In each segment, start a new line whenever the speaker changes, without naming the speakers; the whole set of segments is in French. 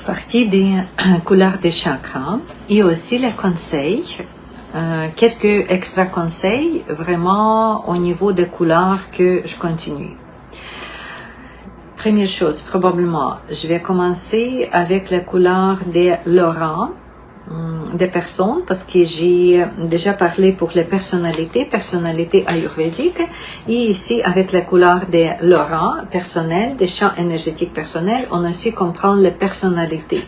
Partie des couleurs des chakras et aussi les conseils, quelques extra conseils vraiment au niveau des couleurs que je continue. Première chose, probablement, je vais commencer avec les couleurs de l'aura des personnes parce que j'ai déjà parlé pour les personnalités ayurvédiques et ici avec les couleurs de l'aura personnelle, des champs énergétiques personnels, on aussi comprend les personnalités.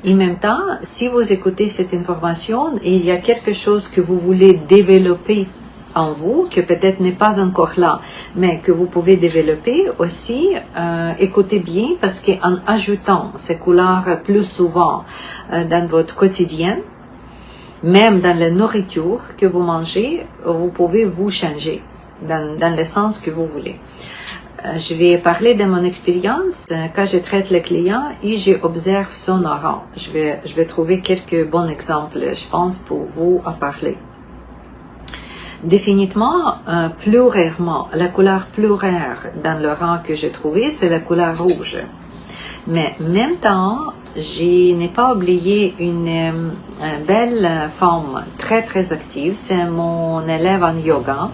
Et en même temps, si vous écoutez cette information et il y a quelque chose que vous voulez développer en vous, que peut-être n'est pas encore là, mais que vous pouvez développer aussi, écoutez bien parce qu'en ajoutant ces couleurs plus souvent dans votre quotidien, même dans la nourriture que vous mangez, vous pouvez vous changer dans le sens que vous voulez. Je vais parler de mon expérience quand je traite le client et j'observe son aura. Je vais trouver quelques bons exemples, je pense, pour vous à parler. Définitivement, plus rarement, la couleur plus rare dans le rang que j'ai trouvé, c'est la couleur rouge. Mais en même temps, je n'ai pas oublié une belle femme très très active, c'est mon élève en yoga.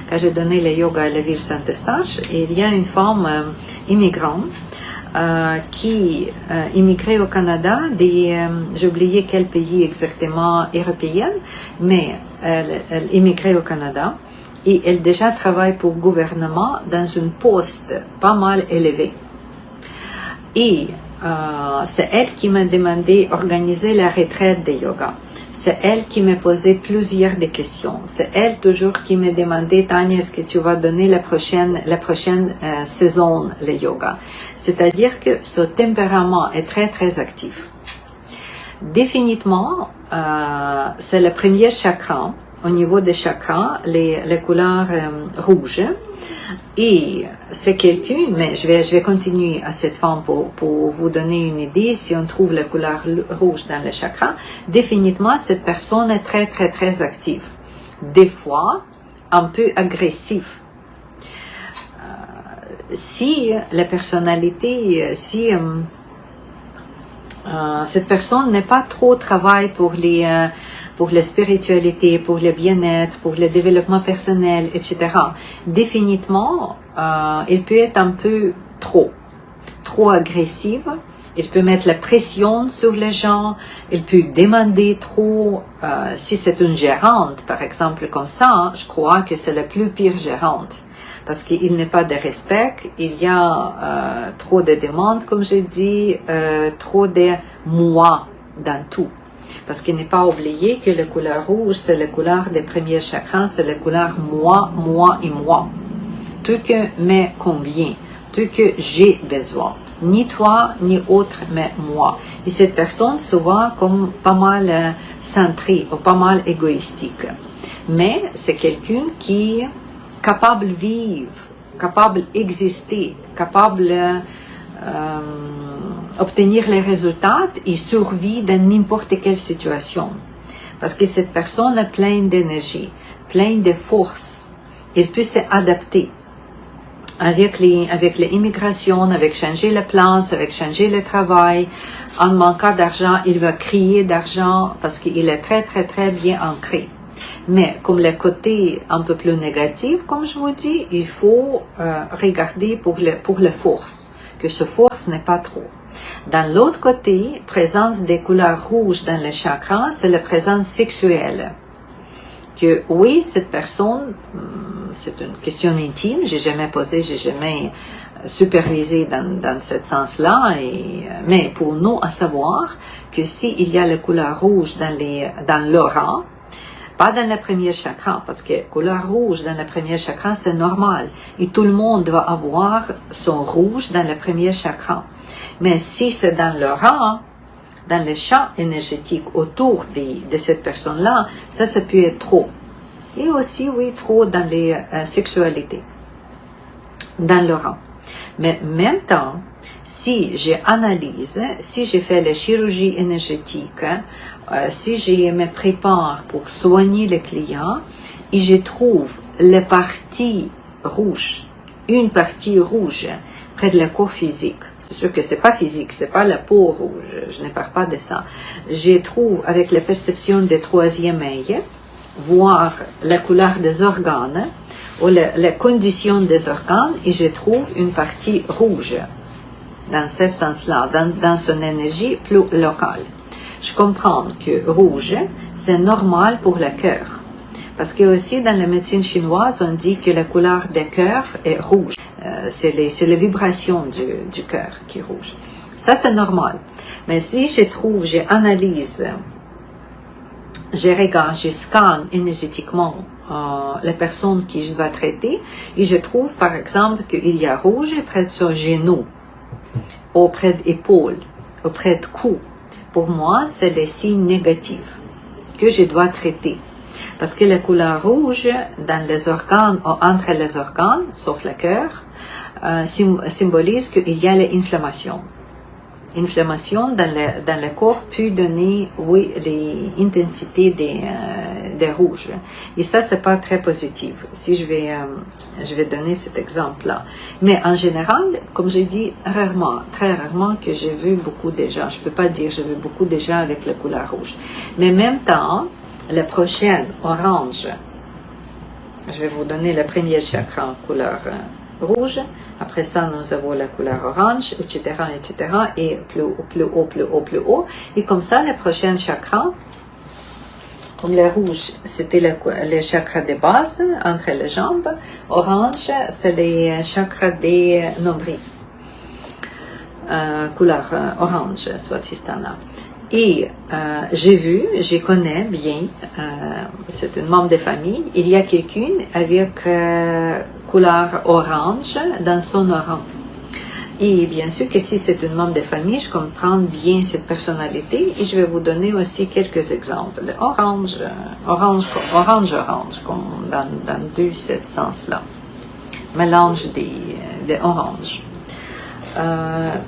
Quand j'ai donné le yoga à la ville Saint-Eustache, il y a une femme immigrante qui immigrait au Canada, j'ai oublié quel pays exactement européen, mais elle immigrait au Canada et elle déjà travaille pour le gouvernement dans une poste pas mal élevée. Et c'est elle qui m'a demandé d'organiser la retraite de yoga. C'est elle qui m'a posé plusieurs des questions. C'est elle toujours qui m'a demandé, Tania, est-ce que tu vas donner la prochaine saison le yoga? C'est-à-dire que ce tempérament est très très actif. Définitivement, c'est le premier chakra. Au niveau des chakras, les couleurs rouges. Et c'est quelqu'un, mais je vais continuer à cette forme pour vous donner une idée. Si on trouve la couleur rouge dans le chakra, définitivement, cette personne est très, très, très active. Des fois, un peu agressive. Si la personnalité, si cette personne n'est pas trop travail pour la spiritualité, pour le bien-être, pour le développement personnel, etc. Définitivement, il peut être un peu trop agressive. Il peut mettre la pression sur les gens. Il peut demander trop. Si c'est une gérante, par exemple, comme ça, je crois que c'est la plus pire gérante. Parce qu'il n'y a pas de respect, il y a trop de demandes, comme j'ai dit, trop de moi dans tout. Parce qu'il n'est pas oublié que la couleur rouge, c'est la couleur des premiers chakras, c'est la couleur moi, moi et moi. Tout que me convient, tout que j'ai besoin. Ni toi, ni autre, mais moi. Et cette personne, souvent, comme pas mal centrée ou pas mal égoïstique. Mais c'est quelqu'un qui est capable de vivre, capable d'exister, capable obtenir les résultats et survivre dans n'importe quelle situation. Parce que cette personne est pleine d'énergie, pleine de force. Il peut s'adapter avec l'immigration, avec changer la place, avec changer le travail. En manquant d'argent, il va créer d'argent parce qu'il est très, très, très bien ancré. Mais comme le côté un peu plus négatif, comme je vous dis, il faut regarder pour la force, que ce force n'est pas trop. Dans l'autre côté, présence des couleurs rouges dans le chakra, c'est la présence sexuelle. Que oui, cette personne, c'est une question intime, j'ai jamais posé, j'ai jamais supervisé dans ce sens-là, mais pour nous à savoir que s'il y a la couleur rouge dans l'aura, pas dans le premier chakra, parce que couleur rouge dans le premier chakra, c'est normal. Et tout le monde doit avoir son rouge dans le premier chakra. Mais si c'est dans l'aura, dans le champ énergétique autour de cette personne-là, ça peut être trop. Et aussi, oui, trop dans les sexualités, dans l'aura. Mais en même temps, si j'analyse, si je fais la chirurgie énergétique, si je me prépare pour soigner le client et je trouve les parties rouges une partie rouge près de la cour physique. C'est sûr que c'est pas physique, c'est pas la peau rouge, je ne parle pas de ça. Je trouve avec la perception des troisième œil, voir la couleur des organes ou la condition des organes et je trouve une partie rouge dans ce sens-là, dans son énergie plus locale. Je comprends que rouge, c'est normal pour le cœur. Parce que aussi dans la médecine chinoise, on dit que la couleur des cœurs est rouge. C'est les vibrations du cœur qui est rouge. Ça, c'est normal. Mais si j'analyse, je regarde, je scanne énergétiquement la personne que je dois traiter et je trouve par exemple qu'il y a rouge près de son genou, auprès de l'épaule, auprès de cou. Pour moi, c'est les signes négatifs que je dois traiter. Parce que la couleur rouge dans les organes ou entre les organes, sauf le cœur, symbolise qu'il y a l'inflammation. L'inflammation dans le corps peut donner, oui, l'intensité des rouges. Et ça, c'est pas très positif. Si je vais donner cet exemple-là. Mais en général, comme j'ai dit, rarement, très rarement que j'ai vu beaucoup de gens. Je peux pas dire j'ai vu beaucoup de gens avec la couleur rouge. Mais en même temps, la prochaine, orange, je vais vous donner le premier chakra en couleur rouge. Après ça, nous avons la couleur orange, etc., etc. Et plus haut, plus haut, plus haut, plus haut. Et comme ça, le prochain chakra, comme le rouge, c'était le chakra de base, entre les jambes. Orange, c'est les chakras des nombrils. Couleur orange, Swadhisthana. Et je connais bien, c'est une membre de famille, il y a quelqu'un avec couleur orange dans son orange. Et bien sûr que si c'est une membre de famille, je comprends bien cette personnalité et je vais vous donner aussi quelques exemples. Orange, comme dans deux ce sens-là. Mélange des oranges.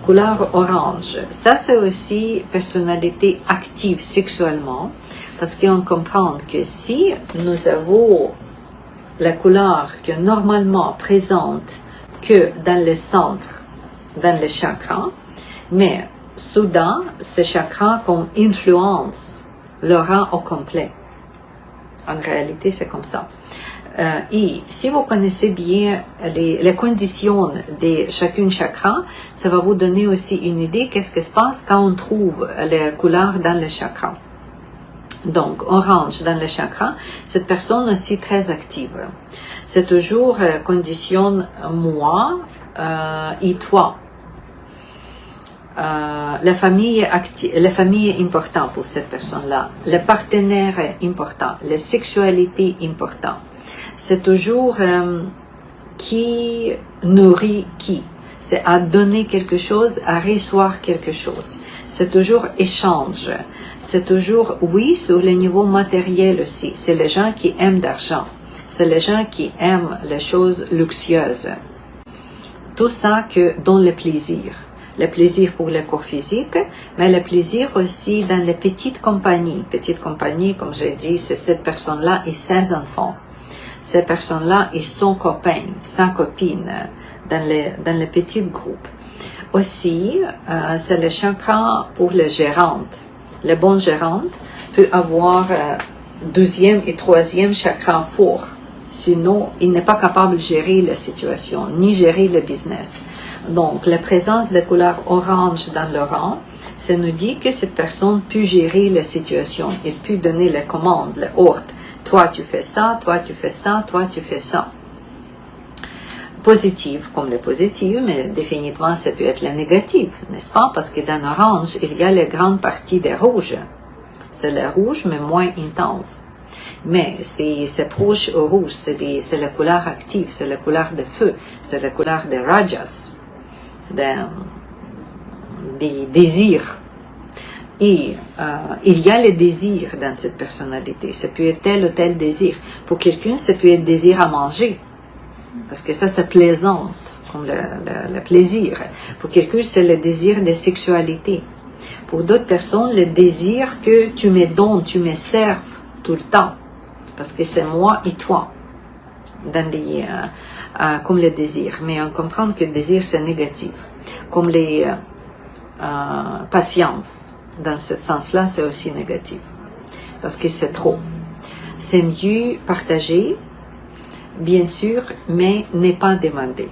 Couleur orange. Ça, c'est aussi personnalité active sexuellement, parce qu'on comprend que si nous avons la couleur que normalement présente que dans le centre, dans le chakra, mais soudain, ce chakra comme influence le rend au complet. En réalité, c'est comme ça. Et si vous connaissez bien les conditions de chacune chakra, ça va vous donner aussi une idée qu'est-ce qui se passe quand on trouve les couleurs dans le chakra. Donc, orange dans le chakra, cette personne aussi très active. C'est toujours condition moi et toi. La famille est importante pour cette personne-là. Le partenaire est important. La sexualité est importante. C'est toujours qui nourrit qui. C'est à donner quelque chose, à recevoir quelque chose. C'est toujours échange. C'est toujours, oui, sur le niveau matériel aussi. C'est les gens qui aiment d'argent. C'est les gens qui aiment les choses luxueuses. Tout ça que dans le plaisir. Le plaisir pour le corps physique, mais le plaisir aussi dans les petites compagnies. Petites compagnies, comme j'ai dit, c'est cette personne-là et ses enfants. Ces personnes-là et son copain, sa copine, dans les petits groupes. Aussi, c'est le chakra pour les gérantes. Les bonnes gérantes peuvent avoir 12e et 3e chakra fort. Sinon, il n'est pas capable de gérer la situation, ni gérer le business. Donc, la présence de couleur orange dans le rang, ça nous dit que cette personne peut gérer la situation. Il peut donner les commandes, les ordres. Toi, tu fais ça, toi, tu fais ça, toi, tu fais ça. Positive, comme le positif, mais définitivement, ça peut être le négatif, n'est-ce pas? Parce que dans l'orange, il y a la grande partie des rouges. C'est le rouge, mais moins intense. Mais c'est proche au rouge, c'est la couleur active, c'est la couleur de feu, c'est la couleur des rajas, des désirs. Et il y a le désir dans cette personnalité. Ça peut être tel ou tel désir. Pour quelqu'un, ça peut être désir à manger. Parce que ça, c'est plaisant, comme le plaisir. Pour quelqu'un, c'est le désir de sexualité. Pour d'autres personnes, le désir que tu me donnes, tu me serves tout le temps. Parce que c'est moi et toi. comme le désir. Mais on comprend que le désir, c'est négatif. Comme les patience, dans ce sens-là, c'est aussi négatif. Parce que c'est trop. C'est mieux partager, bien sûr, mais n'est pas demander.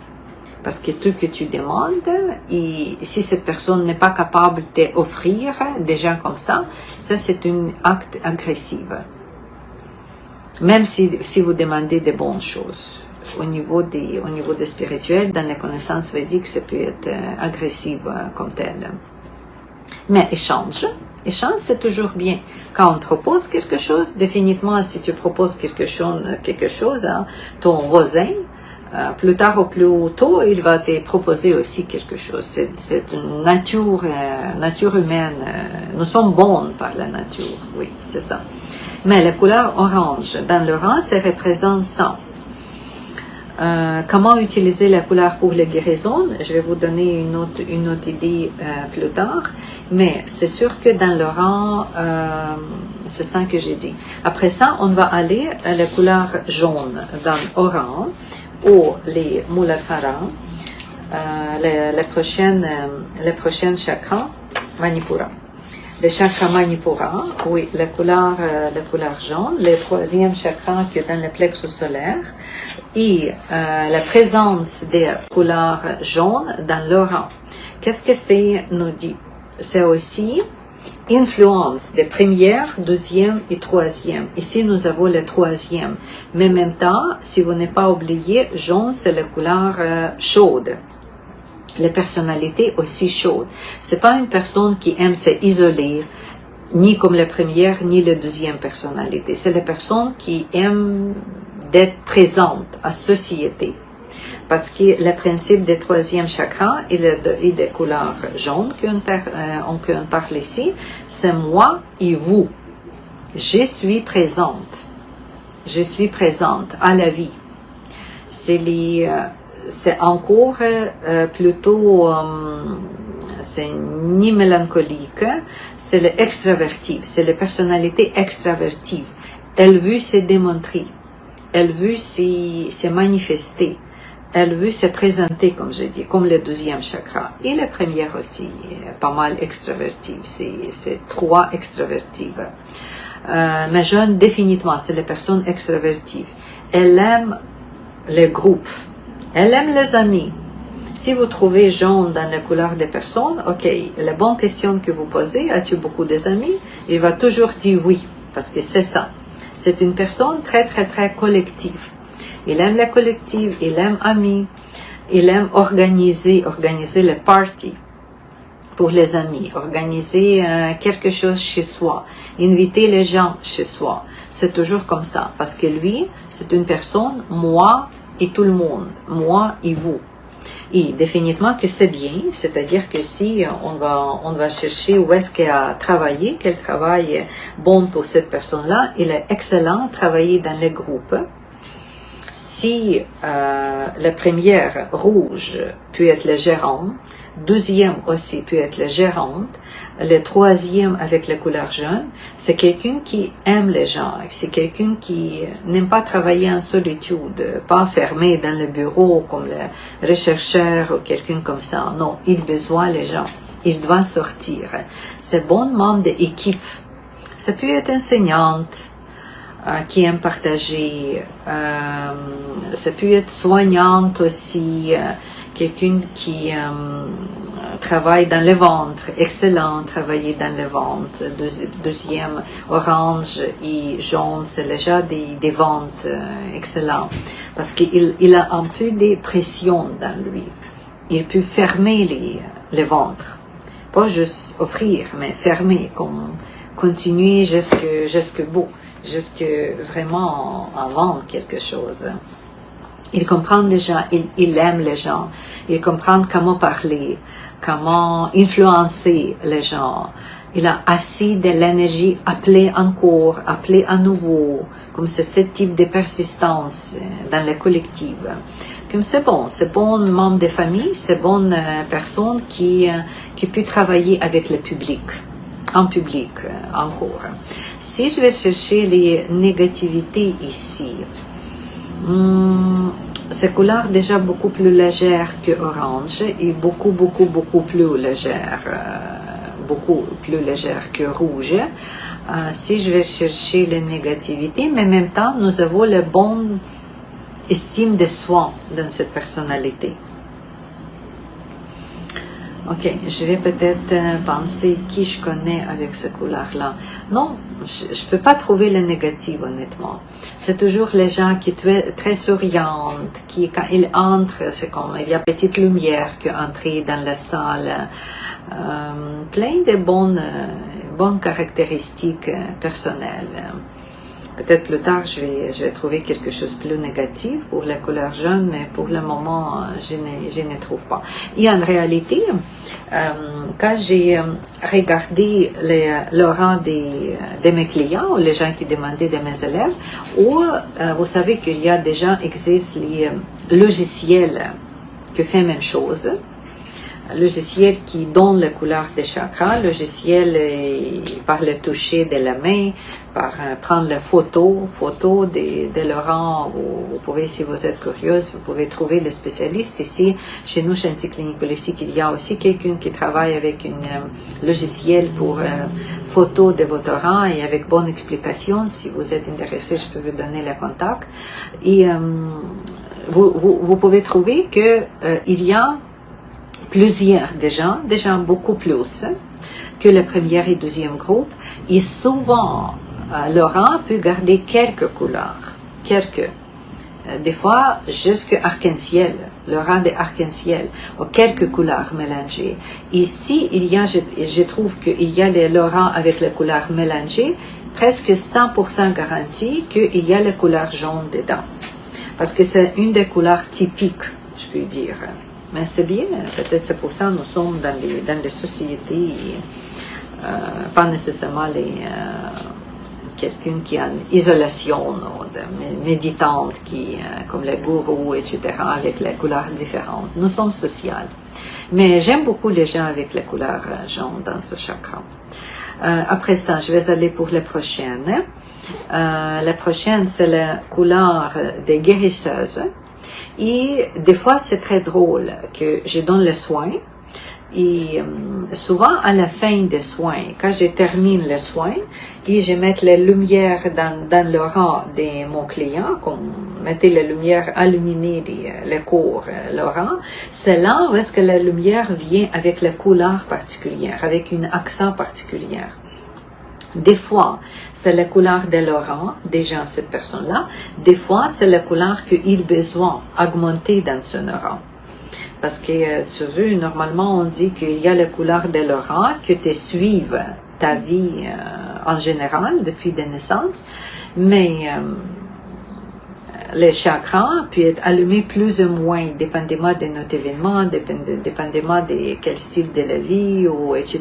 Parce que tout que tu demandes, et si cette personne n'est pas capable d'offrir des gens comme ça c'est un acte agressif. Même si vous demandez des bonnes choses. Au niveau des spirituels, dans les connaissances védiques, ça peut être agressif comme tel. Mais échange, c'est toujours bien. Quand on propose quelque chose, définitivement, si tu proposes quelque chose, hein, ton voisin, plus tard ou plus tôt, il va te proposer aussi quelque chose. C'est une nature humaine. Nous sommes bons par la nature, oui, c'est ça. Mais la couleur orange, dans l'orange, ça représente ça. Comment utiliser la couleur pour les guérisons? Je vais vous donner une autre idée plus tard. Mais c'est sûr que dans l'orange, c'est ça que j'ai dit. Après ça, on va aller à la couleur jaune dans l'orange ou les Muladhara, les prochaines chakras Manipura. Le chakra Manipura, oui, la couleur jaune, le troisième chakra qui est dans le plexus solaire et la présence des couleurs jaunes dans l'aura. Qu'est-ce que c'est nous dit? C'est aussi influence des premières, deuxième et troisième. Ici, nous avons le troisième. Mais en même temps, si vous n'êtes pas oublié, jaune, c'est la couleur chaude. Les personnalités aussi chaudes. C'est pas une personne qui aime s'isoler, ni comme la première, ni la deuxième personnalité. C'est la personne qui aime d'être présente à la société. Parce que le principe des troisième chakra et des couleurs jaunes qu'on parle ici, c'est moi et vous. Je suis présente. Je suis présente à la vie. C'est encore plutôt, c'est ni mélancolique, c'est l'extravertive, c'est la personnalité extravertive. Elle veut se démontrer, elle veut se manifester, elle veut se présenter, comme je dis, comme le deuxième chakra. Et la première aussi, pas mal extravertive, c'est trois extravertives. Mais jeune, définitivement, c'est la personne extravertive. Elle aime le groupe. Elle aime les amis. Si vous trouvez jaune dans la couleur des personnes, ok, la bonne question que vous posez, as-tu beaucoup d'amis? Il va toujours dire oui, parce que c'est ça. C'est une personne très, très, très collective. Il aime la collective, il aime amis, il aime organiser les parties pour les amis, organiser quelque chose chez soi, inviter les gens chez soi. C'est toujours comme ça, parce que lui, c'est une personne, moi, et tout le monde, moi et vous. Et définitivement que c'est bien, c'est-à-dire que si on va chercher où est-ce qu'elle a travaillé, quel travail est bon pour cette personne-là, il est excellent de travailler dans les groupes. Si la première rouge peut être le gérant, deuxième aussi peut être la gérante, le troisième avec la couleur jaune, c'est quelqu'un qui aime les gens, c'est quelqu'un qui n'aime pas travailler en solitude, pas fermé dans le bureau comme le rechercheur ou quelqu'un comme ça. Non, il besoin les gens, il doit sortir. C'est bon membre d'équipe. Ça peut être enseignante qui aime partager, ça peut être soignante aussi, quelqu'un qui travaille dans le ventre, excellent, travailler dans le ventre. Deuxième, orange et jaune, c'est déjà des ventres excellents. Parce qu'il a un peu de pression dans lui. Il peut fermer les ventres. Pas juste offrir, mais fermer, comme continuer jusque bout, jusque vraiment en vendre quelque chose. Il comprend les gens, il aime les gens, il comprend comment parler, comment influencer les gens. Il a assez de l'énergie, appeler encore, appeler à nouveau, comme c'est ce type de persistance dans le collectif. Comme c'est bon membre de famille, c'est bonne personne qui peut travailler avec le public. En public encore. Si je vais chercher les négativités ici, ces couleurs déjà beaucoup plus légères que orange et beaucoup plus légères, beaucoup plus légères que rouge. Si je vais chercher les négativités, mais en même temps, nous avons la bonne estime de soi dans cette personnalité. Ok, je vais peut-être penser qui je connais avec ce couleur-là. Non, je ne peux pas trouver le négatif, honnêtement. C'est toujours les gens qui sont très souriantes, qui, quand ils entrent, c'est comme il y a petite lumière qui entre dans la salle. Plein de bonnes caractéristiques personnelles. Peut-être plus tard, je vais trouver quelque chose de plus négatif pour la couleur jaune, mais pour le moment, je ne trouve pas. Et en réalité, quand j'ai regardé l'aura de mes clients, ou les gens qui demandaient de mes élèves, vous savez qu'il y a déjà existe les logiciels qui font la même chose. Logiciel qui donne la couleur des chakras, logiciel par le toucher de la main, par prendre la photo de Laurent. Vous pouvez, si vous êtes curieuse, vous pouvez trouver le spécialiste ici. Chez nous, chez Anticlinique Holistique, il y a aussi quelqu'un qui travaille avec un logiciel pour photo de votre rang et avec bonne explication. Si vous êtes intéressé, je peux vous donner le contact. Et vous pouvez trouver que il y a plusieurs déjà beaucoup plus que le premier et deuxième groupe. Et souvent, Laurent peut garder quelques couleurs, des fois jusqu'à arc-en-ciel, Laurent de arc-en-ciel, ou quelques couleurs mélangées. Ici, je trouve qu'il y a les Laurent avec les couleurs mélangées, presque 100% garantie qu'il y a la couleur jaune dedans. Parce que c'est une des couleurs typiques, je peux dire. Mais c'est bien, peut-être c'est pour ça que nous sommes dans les sociétés, pas nécessairement quelqu'un qui a une isolation méditante, comme les gourous, etc., avec les couleurs différentes. Nous sommes sociales. Mais j'aime beaucoup les gens avec la couleur jaune dans ce chakra. Après ça, je vais aller pour la prochaine. La prochaine, c'est la couleur des guérisseuses. Et des fois, c'est très drôle que je donne le soin. Et souvent, à la fin des soins, quand je termine le soin, et je mets la lumière dans l'aura de mon client, comme mettez la lumière illuminée le corps, l'aura, c'est là où est-ce que la lumière vient avec la couleur particulière, avec un accent particulier. Des fois, c'est la couleur de l'aura, déjà cette personne-là. Des fois, c'est la couleur qu'il a besoin d'augmenter dans son aura. Parce que, tu veux, normalement, on dit qu'il y a la couleur de l'aura que te suivent ta vie en général depuis la naissance. Mais les chakras peuvent être allumés plus ou moins, dépendamment de notre événement, dépendamment de quel style de la vie, ou etc.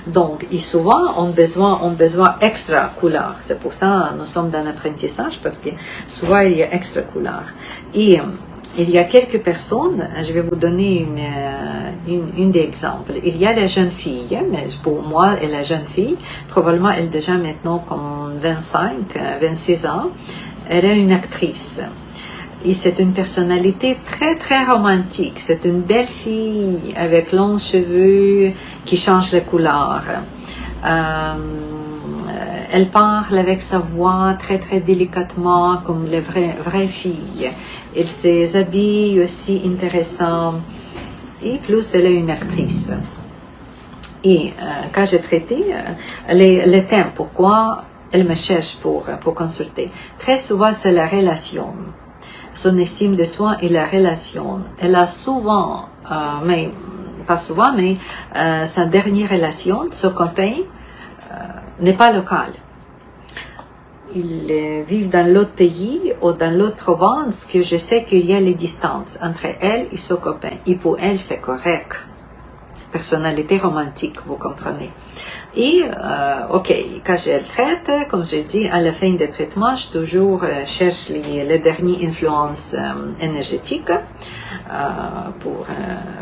Donc, et souvent, on a besoin extra couleur. C'est pour ça que nous sommes dans l'apprentissage, parce que souvent, il y a extra couleur. Et il y a quelques personnes, je vais vous donner une des exemples. Il y a la jeune fille, mais pour moi, elle est la jeune fille, probablement elle est déjà maintenant comme 25, 26 ans. Elle est une actrice. Et c'est une personnalité très, très romantique. C'est une belle fille avec longs cheveux qui change de couleur. Elle parle avec sa voix très, très délicatement comme les vraies filles. Elle s'habille aussi intéressant. Et plus, elle est une actrice. Et quand j'ai traité les thèmes, pourquoi elle me cherche pour consulter. Très souvent, c'est la relation. Son estime de soi et la relation. Elle a souvent, mais pas souvent, mais sa dernière relation, son copain, n'est pas local. Ils vivent dans l'autre pays ou dans l'autre province que je sais qu'il y a les distances entre elle et son copain. Et pour elle, c'est correct. Personnalité romantique, vous comprenez. Et, ok, quand je le traite, comme je dis, à la fin des traitements, je toujours cherche les dernières influences énergétiques pour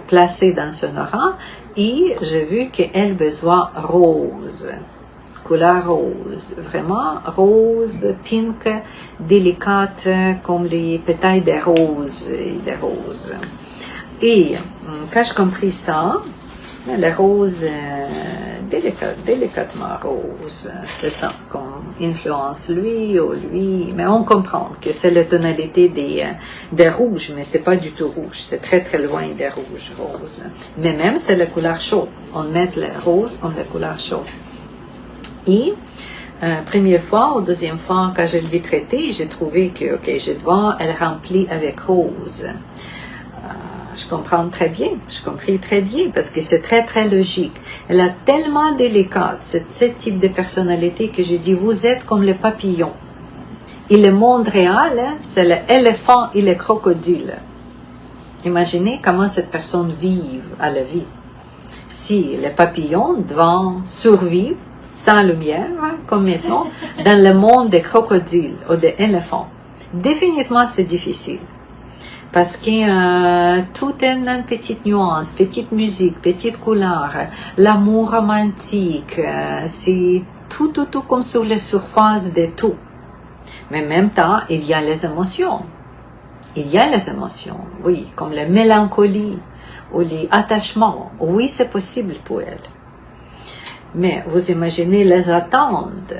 placer dans son aura. Et j'ai vu qu'elle a besoin rose. couleur rose, vraiment rose, pink, délicate, comme les pétales des roses. Et quand j'ai compris ça, la rose, délicatement rose, c'est ça qu'on influence lui ou lui, mais on comprend que c'est la tonalité des rouges, mais c'est pas du tout rouge, c'est très très loin des rouges, rose. Mais même c'est la couleur chaude, on met le rose comme la couleur chaude. Et première fois ou deuxième fois quand je l'ai traité, j'ai trouvé que ok, je dois elle remplir avec rose. Je comprends très bien, je compris très bien parce que c'est très très logique. Elle a tellement délicate, ce type de personnalité que j'ai dit vous êtes comme le papillon. Et le monde réel, c'est l'éléphant et le crocodile. Imaginez comment cette personne vit à la vie. Si les papillons doivent survivre sans lumière, comme maintenant, dans le monde des crocodiles ou des éléphants, définitivement c'est difficile. Parce que tout est une petite nuance, petite musique, petite couleur, l'amour romantique, c'est tout comme sur la surface de tout. Mais en même temps, il y a les émotions. Il y a les émotions, oui, comme la mélancolie ou les attachements. Oui, c'est possible pour elle. Mais vous imaginez les attentes.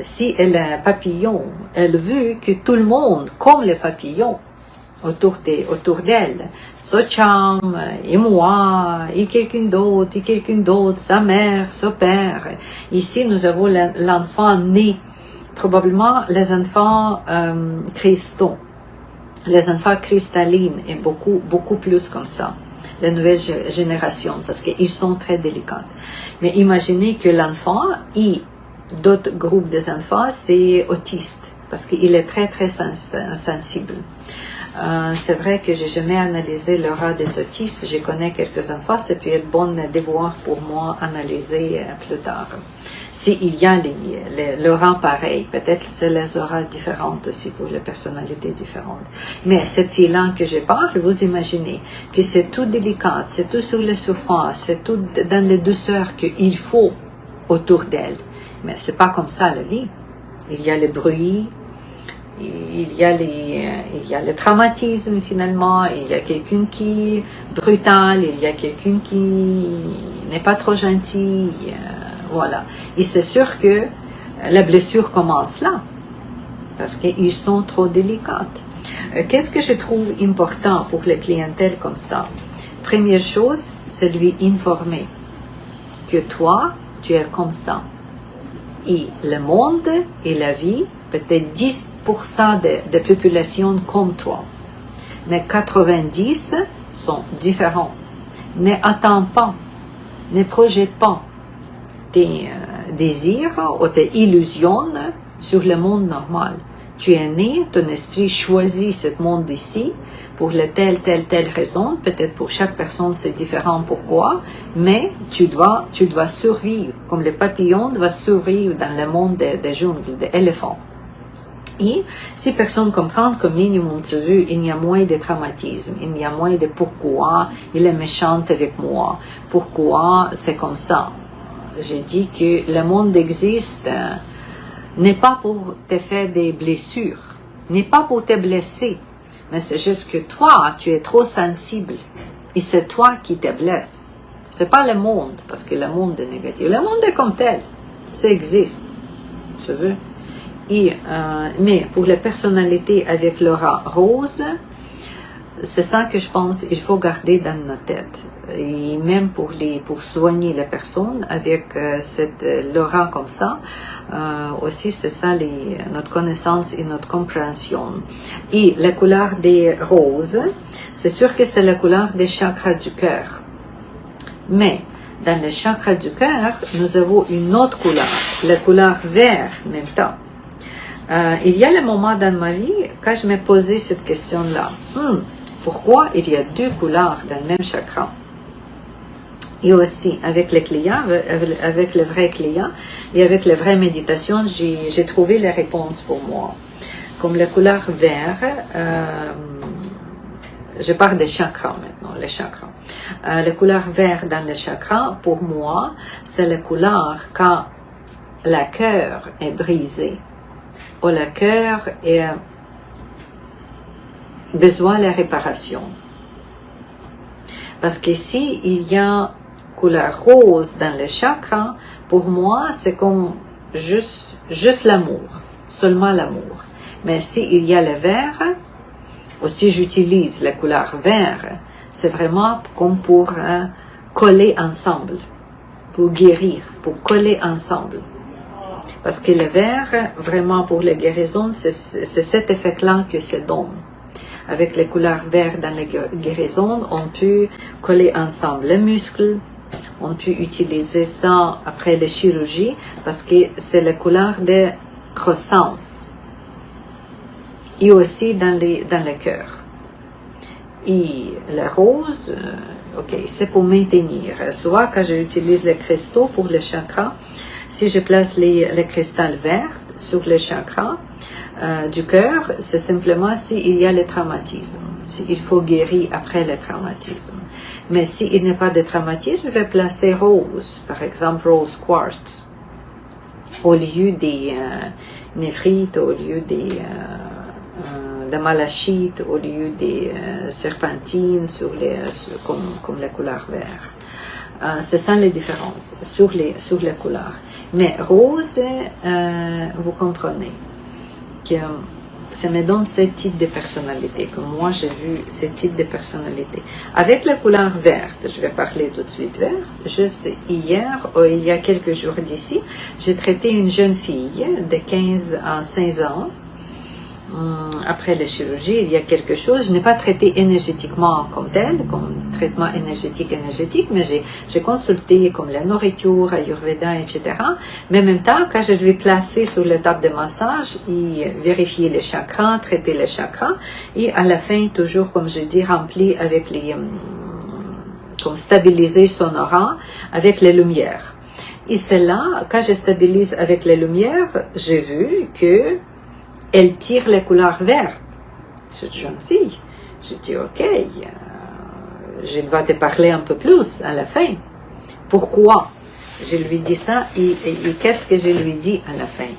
Si elle est un papillon, elle veut que tout le monde, comme les papillons, autour d'elle, Socham, et moi, et quelqu'un d'autre, sa mère, son père. Ici, nous avons l'enfant né, probablement les enfants cristaux, les enfants cristallines, et beaucoup plus comme ça, la nouvelle génération, parce qu'ils sont très délicats. Mais imaginez que l'enfant et d'autres groupes des enfants, c'est autiste, parce qu'il est très très sensible. C'est vrai que j'ai jamais analysé l'aura des autistes. Je connais quelques enfants, c'est puis un bon devoir pour moi analyser plus tard. S'il y a l'aura pareil, peut-être c'est les auras différentes aussi pour les personnalités différentes. Mais cette fille-là que je parle, vous imaginez que c'est tout délicat, c'est tout sur la surface, c'est tout dans les douceurs qu'il faut autour d'elle. Mais c'est pas comme ça la vie. Il y a le bruit. Il y a le traumatisme finalement, il y a quelqu'un qui est brutal, il y a quelqu'un qui n'est pas trop gentil, voilà. Et c'est sûr que la blessure commence là, parce qu'ils sont trop délicats. Qu'est-ce que je trouve important pour les clientèles comme ça? Première chose, c'est lui informer que toi, tu es comme ça. Et le monde et la vie, peut-être 10% de population comme toi. Mais 90% sont différents. Ne attends pas, ne projette pas tes désirs ou tes illusions sur le monde normal. Tu es né, ton esprit choisit ce monde ici pour telle raison. Peut-être pour chaque personne c'est différent pourquoi, mais tu dois survivre, comme les papillons doivent survivre dans le monde des jungles, des éléphants. Et si personne comprend qu'au minimum tu veux, il y a moins de traumatisme, il y a moins de pourquoi il est méchant avec moi, pourquoi c'est comme ça. J'ai dit que le monde existe n'est pas pour te faire des blessures, n'est pas pour te blesser, mais c'est juste que toi, tu es trop sensible et c'est toi qui te blesse. C'est pas le monde, parce que le monde est négatif. Le monde est comme tel, ça existe, tu veux. Et, mais pour les personnalités avec l'aura rose, c'est ça que je pense il faut garder dans notre tête. Et même pour soigner les personnes avec cette l'aura comme ça, aussi c'est ça notre connaissance et notre compréhension. Et la couleur des roses, c'est sûr que c'est la couleur des chakras du cœur. Mais dans les chakras du cœur, nous avons une autre couleur, la couleur vert en même temps. Il y a le moment dans ma vie quand je me posais cette question-là. Pourquoi il y a deux couleurs dans le même chakra? Et aussi, avec les clients, avec les vrais clients et avec les vraies méditations, j'ai trouvé les réponses pour moi. Comme la couleur vert, je parle des chakras maintenant, les chakras. La couleur vert dans les chakras, pour moi, c'est la couleur quand le cœur est brisé, ou le cœur a besoin de réparation. Parce qu'ici, il y a couleur rose dans le chakra. Pour moi, c'est comme juste l'amour, seulement l'amour. Mais s'il y a le vert, ou si j'utilise la couleur vert, c'est vraiment comme pour coller ensemble, pour guérir, pour coller ensemble. Parce que le vert, vraiment pour la guérison, c'est cet effet-là que ça donne. Avec les couleurs vertes dans la guérison, on peut coller ensemble les muscles, on peut utiliser ça après la chirurgie parce que c'est la couleur de croissance et aussi dans le cœur. Et le rose, ok, c'est pour maintenir. Soit quand j'utilise les cristaux pour le chakra, si je place les cristals verts sur le chakra du cœur, c'est simplement s'il y a le traumatisme, s'il faut guérir après le traumatisme. Mais s'il n'y a pas de traumatisme, je vais placer rose, par exemple rose quartz, au lieu des néphrites, au lieu des malachite, au lieu des serpentines comme la couleur vert. C'est ça les différences sur les couleurs. Mais rose, vous comprenez que ça me donne ce type de personnalité, que moi j'ai vu ce type de personnalité. Avec la couleur verte, je vais parler tout de suite vert. Juste hier, il y a quelques jours d'ici, j'ai traité une jeune fille de 15 à 16 ans. Après la chirurgie, il y a quelque chose. Je n'ai pas traité énergétiquement comme tel, comme traitement énergétique, mais j'ai consulté comme la nourriture, Ayurveda, etc. Mais en même temps, quand je lui placer sur la table de massage et vérifier les chakras, traiter les chakras, et à la fin, toujours, comme je dis, rempli avec comme stabiliser son aura avec les lumières. Et c'est là, quand je stabilise avec les lumières, j'ai vu que elle tire les couleurs vertes, cette jeune fille. J'ai dit, ok, je dois te parler un peu plus à la fin. Pourquoi je lui dis ça et qu'est-ce que je lui dis à la fin?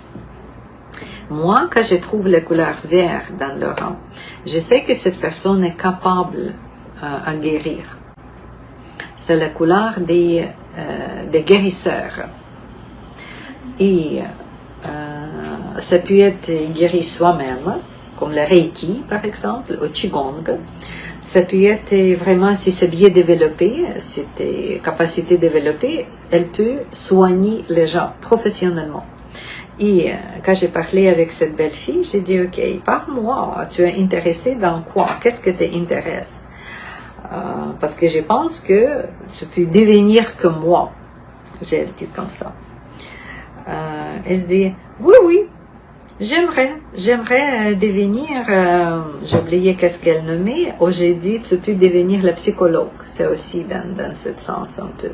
Moi, quand je trouve les couleurs vertes dans le rang, je sais que cette personne est capable à guérir. C'est la couleur des guérisseurs. Et ça peut être guéri soi-même, comme le Reiki par exemple, au Qigong. Ça peut être vraiment, si c'est bien développé, cette capacité développée, elle peut soigner les gens professionnellement. Et quand j'ai parlé avec cette belle fille, j'ai dit, ok, parle-moi, tu es intéressé dans quoi? Qu'est-ce que t'intéresse? Parce que je pense que tu peux devenir comme moi. J'ai dit comme ça. Elle dit, oui, j'aimerais devenir, j'ai oublié qu'est-ce qu'elle nommait, j'ai dit, tu peux devenir la psychologue, c'est aussi dans ce sens un peu.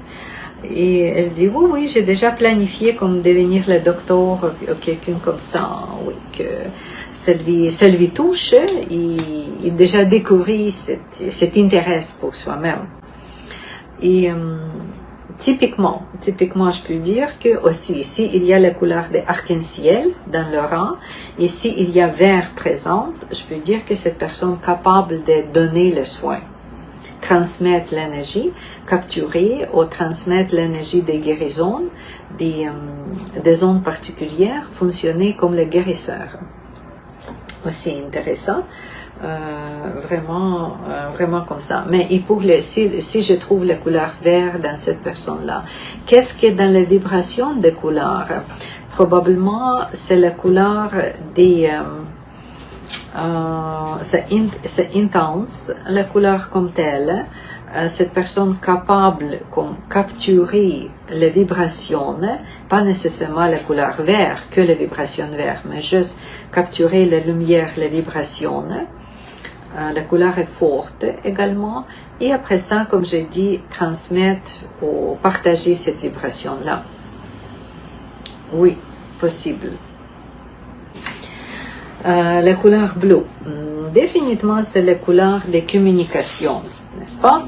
Et elle dit, oui, j'ai déjà planifié comme devenir le docteur ou quelqu'un comme ça, oui, que ça lui touche, et déjà découvrir cet intérêt pour soi-même. Et typiquement, je peux dire que aussi, ici, il y a la couleur de arc-en-ciel dans le rang, et s'il y a vert présent, je peux dire que cette personne est capable de donner le soin, transmettre l'énergie, capturer ou transmettre l'énergie des guérisons, des ondes particulières, fonctionner comme le guérisseur. Aussi intéressant. Vraiment comme ça. Mais et pour si je trouve la couleur vert dans cette personne-là, qu'est-ce qui est dans la vibration des couleurs? Probablement, c'est la couleur des... c'est intense, la couleur comme telle. Cette personne capable de capturer les vibrations, pas nécessairement la couleur vert, que les vibrations vertes, mais juste capturer la lumière, les vibrations. La couleur est forte également. Et après ça, comme j'ai dit, transmettre ou partager cette vibration-là. Oui, possible. La couleur bleue. Définitivement, c'est la couleur des communications, n'est-ce pas?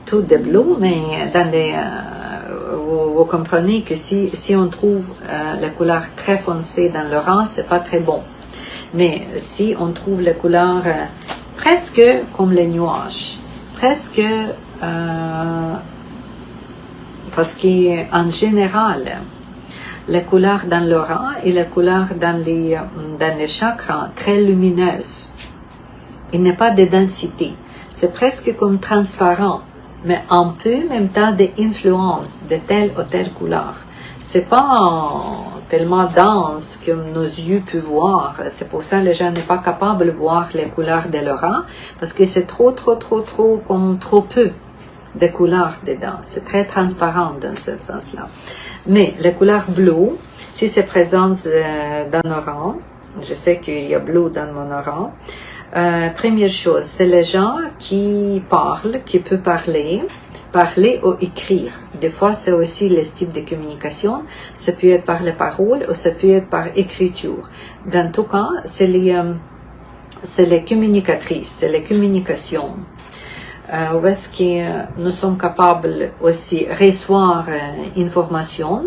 Tout de bleu, mais dans vous vous comprenez que si on trouve la couleur très foncée dans l'orange, c'est pas très bon. Mais si on trouve la couleur presque comme les nuages, presque parce qu'en général, la couleur dans l'aura et la couleur dans les chakras très lumineuse. Il n'y a pas de densité. C'est presque comme transparent, mais un peu même temps d'influence de telle ou telle couleur. C'est pas tellement dense que nos yeux peuvent voir. C'est pour ça que les gens n'est pas capable de voir les couleurs de l'aura, parce que c'est trop peu de couleurs dedans. C'est très transparent dans ce sens-là. Mais la couleur bleue, si c'est présent dans l'orange, je sais qu'il y a bleu dans mon orange. Première chose, c'est les gens qui parlent, qui peuvent parler ou écrire. Des fois, c'est aussi le style de communication. Ça peut être par les paroles ou ça peut être par écriture. Dans tout cas, c'est les communicatrices, c'est les communications. Où est-ce que nous sommes capables aussi de recevoir information,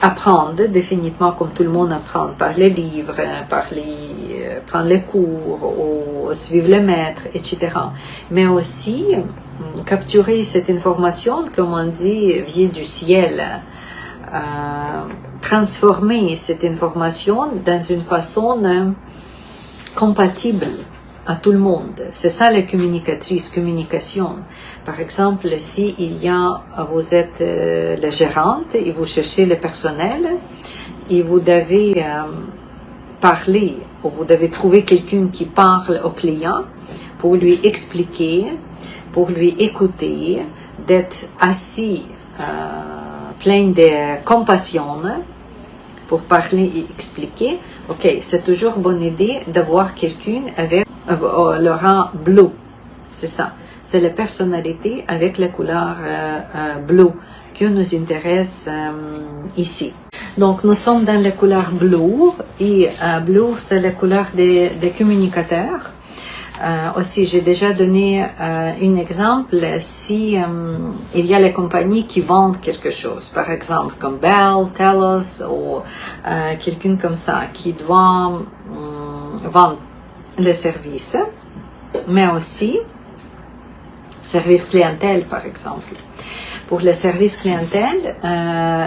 apprendre définitivement comme tout le monde apprend par les livres, prendre les cours ou suivre les maîtres, etc. Mais aussi capturer cette information, comme on dit, vient du ciel, transformer cette information dans une façon compatible à tout le monde. C'est ça la communication. Par exemple, si vous êtes la gérante et vous cherchez le personnel et vous devez parler ou vous devez trouver quelqu'un qui parle au client pour lui expliquer, pour lui écouter, d'être assis plein de compassion pour parler et expliquer. Ok, c'est toujours une bonne idée d'avoir quelqu'un avec le rang bleu. C'est ça. C'est la personnalité avec la couleur bleue qui nous intéresse ici. Donc, nous sommes dans la couleur bleue et bleu, c'est la couleur des communicateurs. Aussi, j'ai déjà donné un exemple. Si il y a les compagnies qui vendent quelque chose, par exemple comme Bell, Telus ou quelqu'un comme ça qui doit vendre les services, mais aussi service clientèle, par exemple. Pour le service clientèle,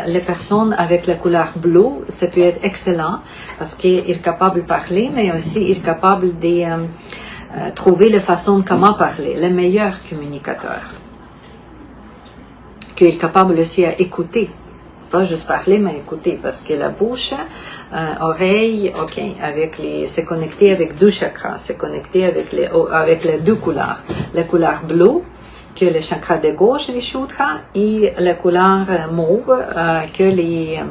les personnes avec la couleur bleue, ça peut être excellent parce qu'il est capable de parler, mais aussi il est capable de trouver la façon de comment parler, le meilleur communicateur. Qu'il est capable aussi à écouter, pas juste parler, mais écouter, parce que la bouche, oreille, ok, c'est connecté avec deux chakras, c'est connecté avec les deux couleurs. La couleur bleue, que le chakra de gauche, les chakras, et la couleur mauve, que les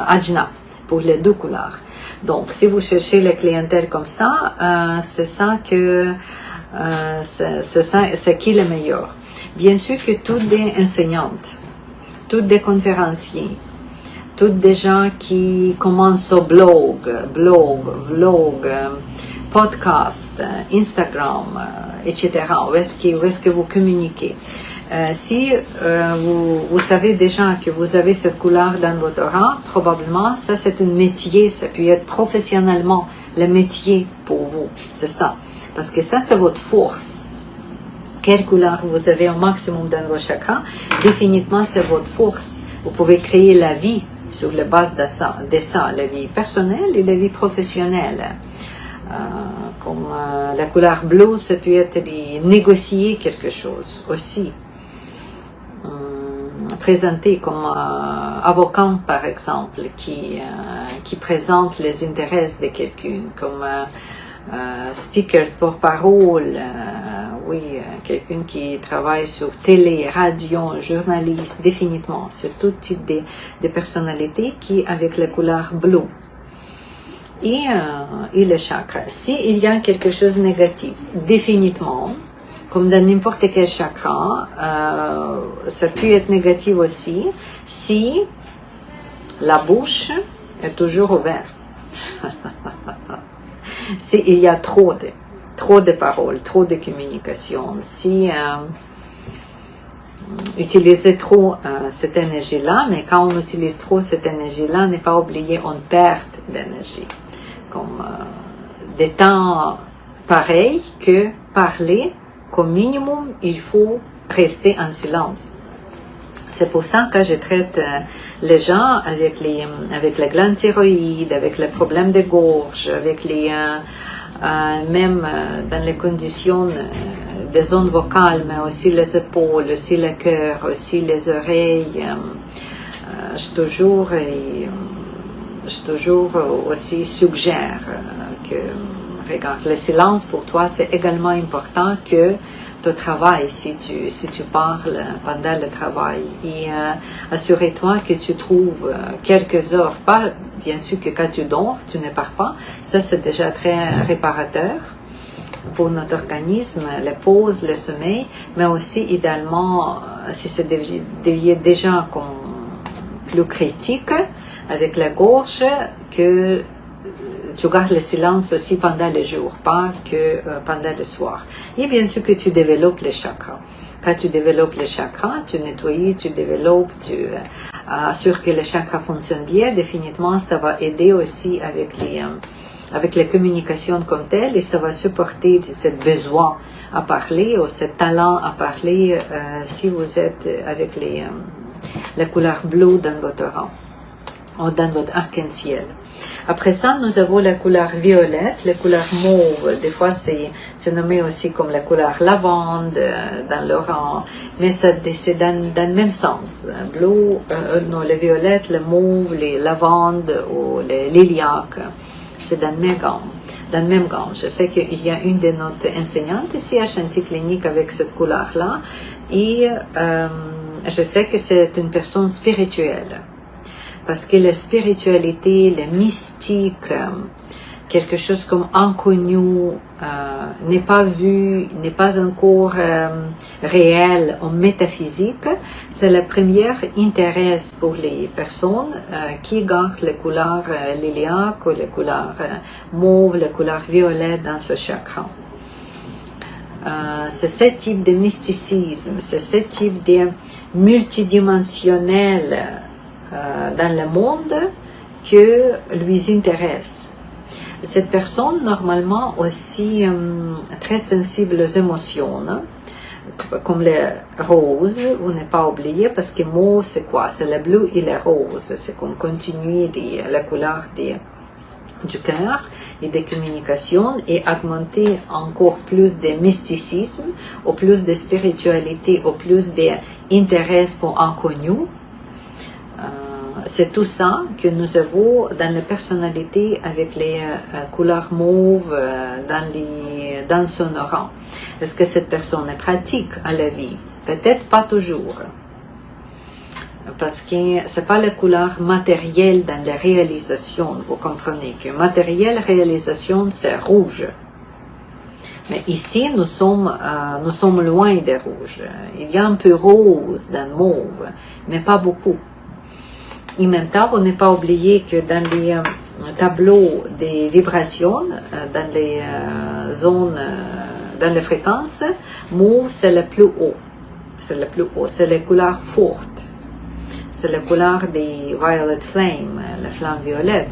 ajna, pour les deux couleurs. Donc, si vous cherchez la clientèle comme ça, c'est ça c'est qui le meilleur. Bien sûr que toutes des enseignantes, toutes des conférenciers, toutes des gens qui commencent au vlog, podcast, Instagram, etc. Où est-ce que vous communiquez? Si vous savez déjà que vous avez cette couleur dans votre rang, probablement ça c'est un métier, ça peut être professionnellement le métier pour vous, c'est ça. Parce que ça c'est votre force. Quelle couleur vous avez au maximum dans vos chakras, définitivement c'est votre force. Vous pouvez créer la vie sur la base de ça, la vie personnelle et la vie professionnelle. Comme la couleur bleue, ça peut être de négocier quelque chose aussi. Présenté comme avocat, par exemple, qui présente les intérêts de quelqu'un, comme speaker, porte-parole, quelqu'un qui travaille sur télé, radio, journaliste, définitivement. C'est tout type de personnalité qui avec la couleur bleue. Et le chakra. S'il y a quelque chose de négatif, définitivement, comme dans n'importe quel chakra, ça peut être négatif aussi si la bouche est toujours ouverte. S'il y a trop de paroles, trop de communication, si utiliser trop cette énergie-là, mais quand on utilise trop cette énergie-là, n'est pas oublié, on perd d'énergie. Comme des temps pareils que parler, qu'au minimum, il faut rester en silence. C'est pour ça que je traite les gens avec la glande thyroïde, avec les problèmes de gorge, avec même dans les conditions des zones vocales, mais aussi les épaules, aussi le cœur, aussi les oreilles. Je toujours aussi suggère que, regarde, le silence pour toi, c'est également important que ton travail, si tu parles pendant le travail. Et assure-toi que tu trouves quelques heures, pas bien sûr que quand tu dors, tu ne pars pas, ça c'est déjà très réparateur pour notre organisme, les pauses, le sommeil, mais aussi idéalement, si c'est devient déjà comme plus critique avec la gorge, que tu gardes le silence aussi pendant le jour, pas que pendant le soir. Et bien sûr que tu développes les chakras. Quand tu développes les chakras, tu nettoies, tu développes, tu assures que les chakras fonctionnent bien. Définitivement, ça va aider aussi avec les communications comme telles et ça va supporter ce besoin à parler ou ce talent à parler si vous êtes avec la couleur bleue dans votre rang ou dans votre arc-en-ciel. Après ça, nous avons la couleur violette, la couleur mauve. Des fois, c'est nommé aussi comme la couleur lavande dans le rang, mais c'est dans le même sens. Bleu, non, le violette, le mauve, les lavandes ou les lilacs, c'est dans le même gamme. Je sais qu'il y a une de notre enseignantes ici à Shanti Clinique avec cette couleur-là, et je sais que c'est une personne spirituelle. Parce que la spiritualité, le mystique, quelque chose comme inconnu, n'est pas vu, n'est pas encore réel ou métaphysique, c'est le premier intérêt pour les personnes qui gardent les couleurs lilac ou les couleurs mauve, les couleurs violettes dans ce chakra. C'est ce type de mysticisme, c'est ce type de multidimensionnel dans le monde que lui intéresse. Cette personne, normalement, aussi très sensible aux émotions, comme les roses, vous n'avez pas oublié, parce que mauve, c'est quoi? C'est le bleu et le rose. C'est qu'on continue la couleur du cœur et des communications et augmenter encore plus de mysticisme, ou plus de spiritualité, ou plus d'intérêt pour l'inconnu. C'est tout ça que nous avons dans la personnalité avec les couleurs mauves dans son rang. Est-ce que cette personne est pratique à la vie? Peut-être pas toujours. Parce que c'est pas la couleur matérielle dans la réalisation. Vous comprenez que matériel réalisation, c'est rouge. Mais ici, nous sommes loin des rouges. Il y a un peu rose dans le mauve, mais pas beaucoup. En même temps, vous n'avez pas oublié que dans les tableaux des vibrations, dans les zones, dans les fréquences, mauve, c'est le plus haut. C'est le plus haut. C'est les couleurs fortes. C'est la couleur des violet flames, la flamme violette.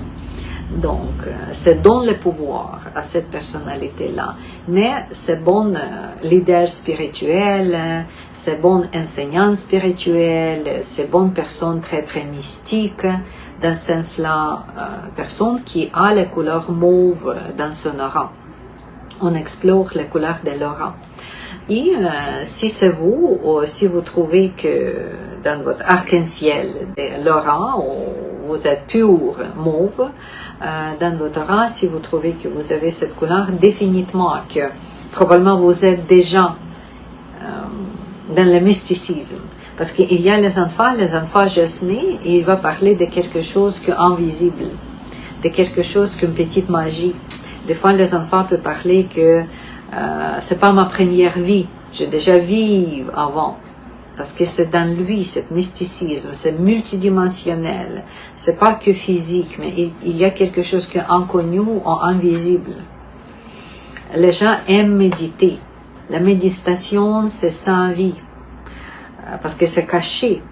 Donc, c'est donne le pouvoir à cette personnalité-là. Mais c'est bon leader spirituel, c'est bon enseignant spirituel, c'est bonne personne très très mystique. Dans ce sens-là, personne qui a la couleur mauve dans son aura. On explore la couleur de l'aura. Et si c'est vous, ou si vous trouvez que dans votre arc-en-ciel de l'aura, vous êtes pur mauve, dans votre aura, si vous trouvez que vous avez cette couleur, définitivement que probablement vous êtes déjà dans le mysticisme. Parce qu'il y a les enfants juste nés, et il va parler de quelque chose d'invisible, de quelque chose qu'une petite magie. Des fois, les enfants peuvent parler que c'est pas ma première vie, j'ai déjà vécu avant. Parce que c'est dans lui, ce mysticisme, c'est multidimensionnel. C'est pas que physique, mais il y a quelque chose qui est inconnu ou invisible. Les gens aiment méditer. La méditation, c'est sans vie. parce que c'est caché.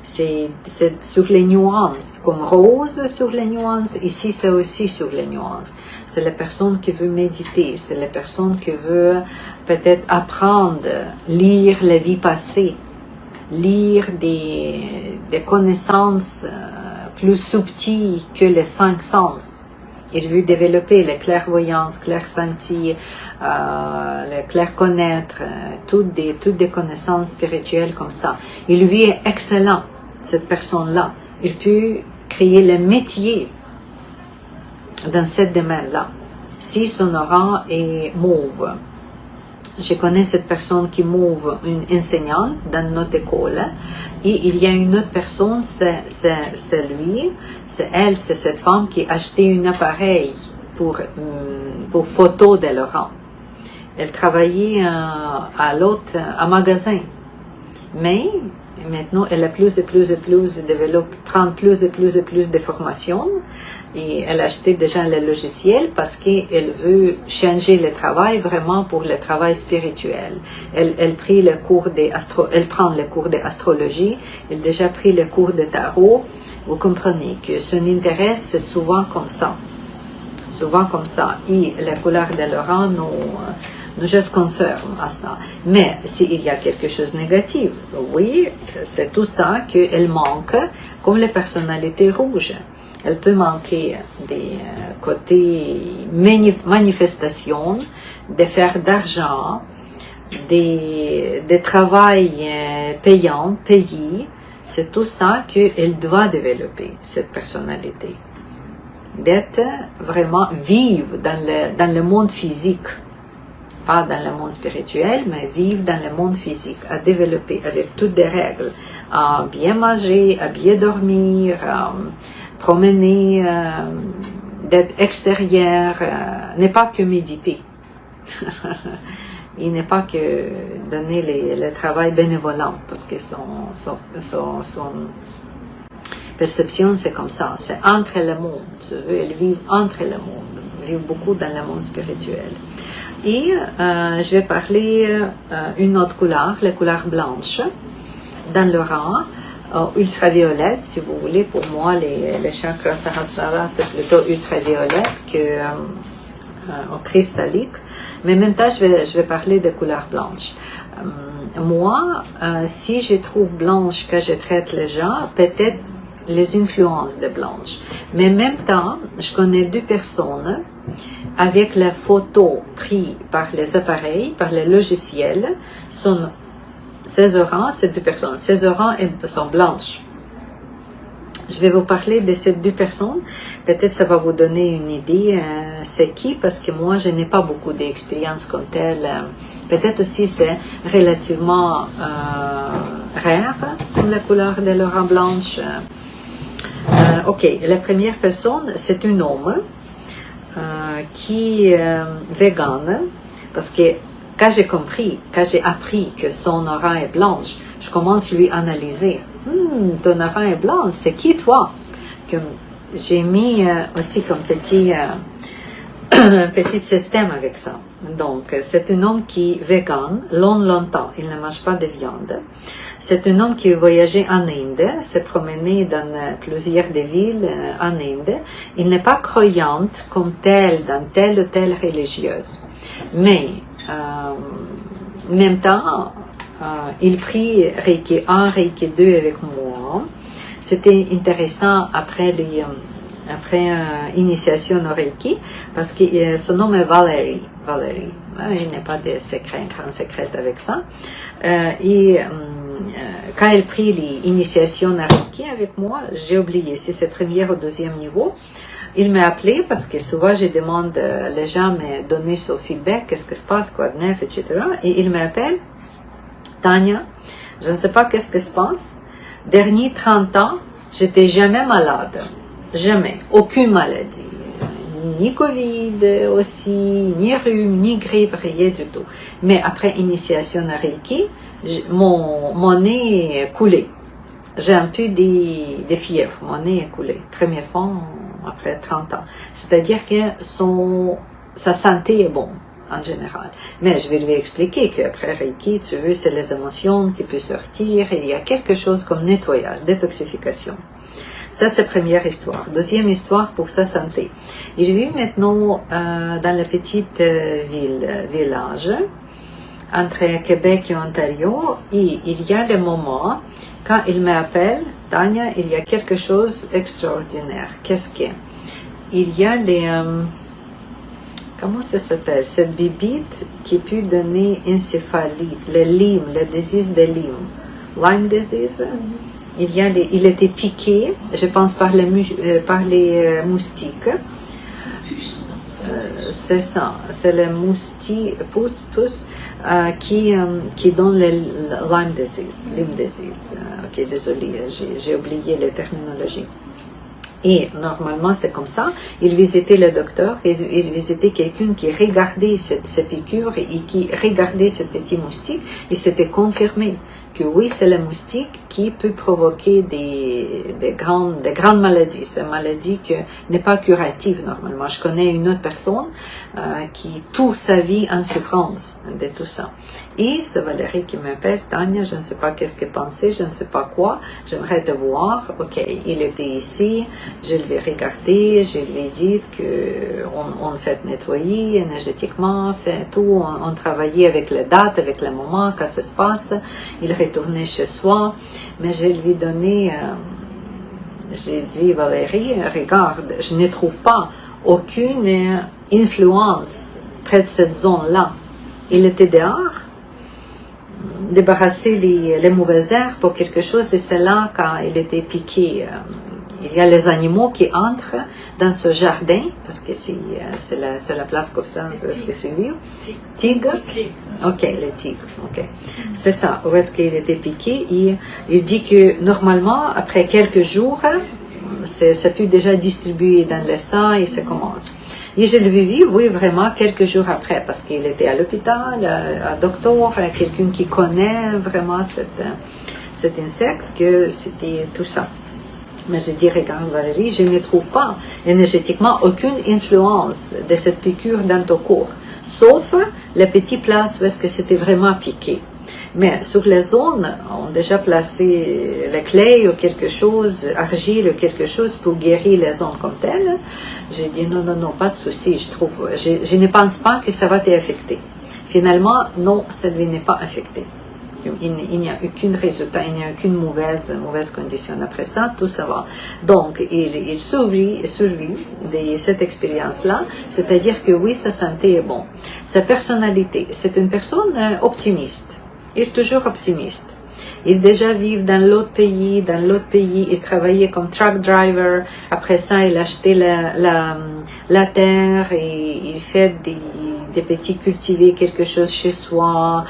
C'est sur les nuances, comme rose sur les nuances, ici c'est aussi sur les nuances. C'est la personne qui veut méditer, c'est la personne qui veut peut-être apprendre, lire la vie passée, lire des connaissances plus subtiles que les 5 sens. Il veut développer la clairvoyance, clair-senti, le clair-connaître, toutes des connaissances spirituelles comme ça. Il lui est excellent, cette personne-là. Il peut créer le métier dans ce domaine-là, si son aura est mauve. Je connais cette personne qui mauve une enseignante dans notre école, et il y a une autre personne, c'est lui, c'est elle, c'est cette femme qui a acheté un appareil pour photo de Laurent. Elle travaillait à l'autre, à magasin, mais maintenant elle a plus et plus développé, prend plus et plus de formations, et elle a acheté déjà le logiciel parce qu'elle veut changer le travail vraiment pour le travail spirituel. Elle prend le cours d'astrologie, elle a déjà pris le cours de tarot. Vous comprenez que son intérêt c'est souvent comme ça. Et la couleur de Laurent nous juste confirme à ça. Mais s'il y a quelque chose de négatif, oui, c'est tout ça qu'elle manque, comme les personnalités rouges. Elle peut manquer des côtés manifestations, de faire d'argent, des travail payant, payé. C'est tout ça qu'elle doit développer, cette personnalité. D'être vraiment vivre dans le monde physique. Pas dans le monde spirituel, mais vivre dans le monde physique, à développer avec toutes les règles, à bien manger, à bien dormir, à promener, d'être extérieur, n'est pas que méditer. Il n'est pas que donner le travail bénévolent, parce que son perception c'est comme ça, c'est entre le monde, elle vit entre le monde, vit beaucoup dans le monde spirituel. Et je vais parler une autre couleur, la couleur blanche, dans le rang, ultraviolette, si vous voulez. Pour moi, les chakras Sahasrara, c'est plutôt ultraviolette que cristallique. Mais en même temps, je vais parler de couleur blanche. Moi, si je trouve blanche que je traite les gens, peut-être les influences de blanche. Mais en même temps, je connais 2 personnes avec la photo prise par les appareils, par les logiciels, ces orangs, ces 2 personnes, ces orangs sont blanches. Je vais vous parler de ces 2 personnes. Peut-être ça va vous donner une idée c'est qui, parce que moi je n'ai pas beaucoup d'expérience comme telle. Peut-être aussi c'est relativement rare comme la couleur de l'orang blanche. Ok, la première personne c'est un homme qui est vegan, parce que quand j'ai appris que son aura est blanche, je commence à lui analyser. Ton aura est blanche, c'est qui toi? J'ai mis aussi comme petit système avec ça. Donc, c'est un homme qui est vegan, longtemps, il ne mange pas de viande. C'est un homme qui a voyagé en Inde, s'est promené dans plusieurs des villes en Inde. Il n'est pas croyant comme tel dans telle ou telle religieuse. Mais, en même temps, il prit Reiki 1, Reiki 2 avec moi. C'était intéressant après initiation au Reiki, parce que son nom est Valérie. Il n'y a pas de secret, grand secret avec ça. Quand elle prit l'initiation à Reiki avec moi, j'ai oublié si c'est premier ou deuxième niveau. Il m'a appelé parce que souvent je demande les gens me donner son feedback, qu'est-ce que se passe, quoi de neuf, etc. Et il m'appelle, Tania, je ne sais pas qu'est-ce que se passe. Derniers 30 ans, j'étais jamais malade. Jamais. Aucune maladie. Ni Covid aussi, ni rhume, ni grippe, rien du tout. Mais après initiation à Reiki, mon nez est coulé. J'ai un peu de fièvre. Mon nez est coulé. Première fois après 30 ans. C'est-à-dire que sa santé est bonne. en général. Mais je vais lui expliquer qu'après Reiki, tu veux, c'est les émotions qui peuvent sortir, et il y a quelque chose comme nettoyage, détoxification. Ça, c'est la première histoire. Deuxième histoire pour sa santé. Il vit maintenant dans la petite village entre Québec et Ontario, et il y a le moment quand il m'appelle, Tania, il y a quelque chose d'extraordinaire. Qu'est-ce qu'il y a? Il y a les... comment ça s'appelle? Cette bibite qui peut donner encéphalite, le Lyme, le disease de Lyme. Lyme disease. Il était piqué, je pense, par les moustiques. C'est ça, c'est le moustique qui donne le Lyme disease. Ok, désolé, j'ai oublié les terminologies. Et normalement, c'est comme ça. Il visitait le docteur, il visitait quelqu'un qui regardait ces piqûres et qui regardait ces petits moustiques, et c'était confirmé que oui, c'est le moustique qui peut provoquer des grandes maladies. C'est une maladie qui n'est pas curative normalement. Je connais une autre personne qui toute sa vie en souffrance de tout ça. Et c'est Valérie qui m'appelle, Tania, je ne sais pas qu'est-ce qu'elle pensait, je ne sais pas quoi, j'aimerais te voir. Ok, il était ici, je lui ai regardé, je lui ai dit qu'on fait nettoyer énergétiquement, fait tout, on travaillait avec les dates, avec les moments, quand ça se passe. Il retournait chez soi, mais je lui ai donné, j'ai dit, Valérie, regarde, je ne trouve pas aucune influence près de cette zone-là. Il était dehors, débarrasser les mauvaises herbes ou quelque chose, et c'est là quand il était piqué. Il y a les animaux qui entrent dans ce jardin, parce que c'est la place comme ça, parce que c'est lui. Tigre. Ok, les tigres. Ok. C'est ça, où est-ce qu'il était piqué. Et il dit que normalement, après quelques jours, ça peut déjà distribuer dans le sang et ça commence. Et je l'ai vu, oui, vraiment, quelques jours après, parce qu'il était à l'hôpital, un docteur, quelqu'un qui connaît vraiment cet insecte, que c'était tout ça. Mais je dis, regarde Valérie, je ne trouve pas énergétiquement aucune influence de cette piqûre dans ton corps, sauf les petites places où est-ce que c'était vraiment piqué. Mais sur les zones, on a déjà placé la clé ou quelque chose, argile ou quelque chose pour guérir les zones comme telles. J'ai dit non, pas de souci, je ne pense pas que ça va t'affecter. Finalement, non, ça ne lui n'est pas affecté. Il n'y a aucun résultat, il n'y a aucune mauvaise condition. Après ça, tout ça va. Donc, il survit de cette expérience-là, c'est-à-dire que oui, sa santé est bonne. Sa personnalité, c'est une personne optimiste. Il est toujours optimiste. Il déjà vit dans l'autre pays, il travaillait comme truck driver. Après ça, il achetait la terre et il fait des petits cultivés, quelque chose chez soi.